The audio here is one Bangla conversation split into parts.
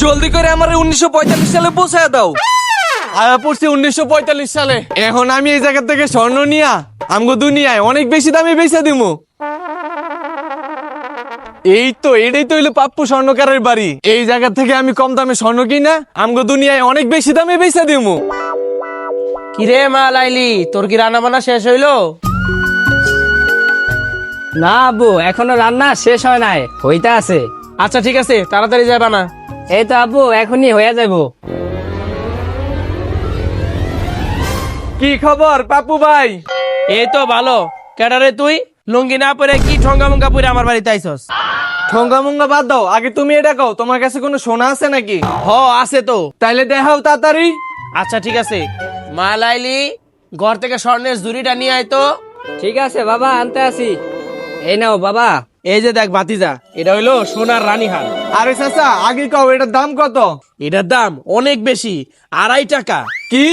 জলদি করে আমার 1945 সালে পৌঁছায় দাও। আয়া পড়ছি 1945 সালে। এখন আমি এই জায়গা থেকে স্বর্ণ নিয়া আমগো দুনিয়ায় অনেক বেশি দামে বেচা দিমু। এই তো এটাই তো হইলো পাপ্পু স্বর্ণকারের বাড়ি। এই জায়গা থেকে আমি কম দামে স্বর্ণ কিনা আমগো দুনিয়ায় অনেক বেশি দামে বেচা দিমু। কিরে মা লাইলি, তোর কি রান্না বান্না শেষ হইলো? না আব্বু, এখনো রান্না শেষ হয় নাই, হইতা আছে। আচ্ছা ঠিক আছে, তাড়াতাড়ি যাবা না। এই তো আব্বু, এখনই হয়ে যাবো। কি খবর পাপ্পু ভাই? এই তো ভালো। কেডারে তুই লুঙ্গি না পরে কি ঠঙ্গা মঙ্গা পরে আমার বাড়িতে আইছস? ঠঙ্গা মুঙ্গা বাদ দাও, আগে তুমি এটা কও, তোমার কাছে কোনো সোনা আছে নাকি? হ আছে তো। তাইলে দেখাও তাড়াতাড়ি। আচ্ছা ঠিক আছে, মা লাইলি ঘর থেকে স্বর্ণের ঝুড়িটা নিয়ে আয় তো। ঠিক আছে বাবা, আনতে আসি। এই নাও বাবা। এই যে দেখ ভাতিজা, এটা হইলো সোনার রানীহার। আরে চাচা আগে কও এটার দাম কত? এটার দাম অনেক বেশি, 2.5 টাকা। কি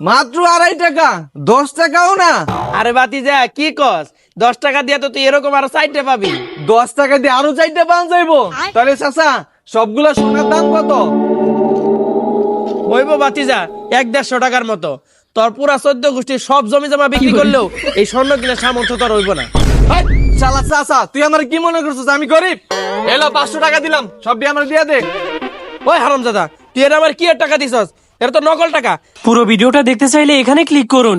মাত্র 2.5 টাকা? 10 টাকাও না? আরে ভাতিজা কি কস, 10 টাকা দিয়ে তো তুই এরকম আরো 4টে পাবি। 10 টাকা দিয়ে আরো 4টা পাওয়া যাইবো? তাহলে চাচা সবগুলা সোনার দাম কত? হইব ভাতিজা 1-150 টাকার মতো। তোর পুরা 14 গোষ্ঠীর সব জমি জমা বিক্রি করলেও এই স্বর্ণ কিনার সামর্থ্য তোর হইব না। হাই, শালা চাচা তুই আমার কি মনে করছিস আমি গরিব? এলো 500 টাকা দিলাম, সব দিয়ে আমার দিয়া দে। ওই হারামজাদা, তুই এর আমার কি এর টাকা দিছস? এটা তো নকল টাকা। পুরো ভিডিওটা দেখতে চাইলে এখানে ক্লিক করুন।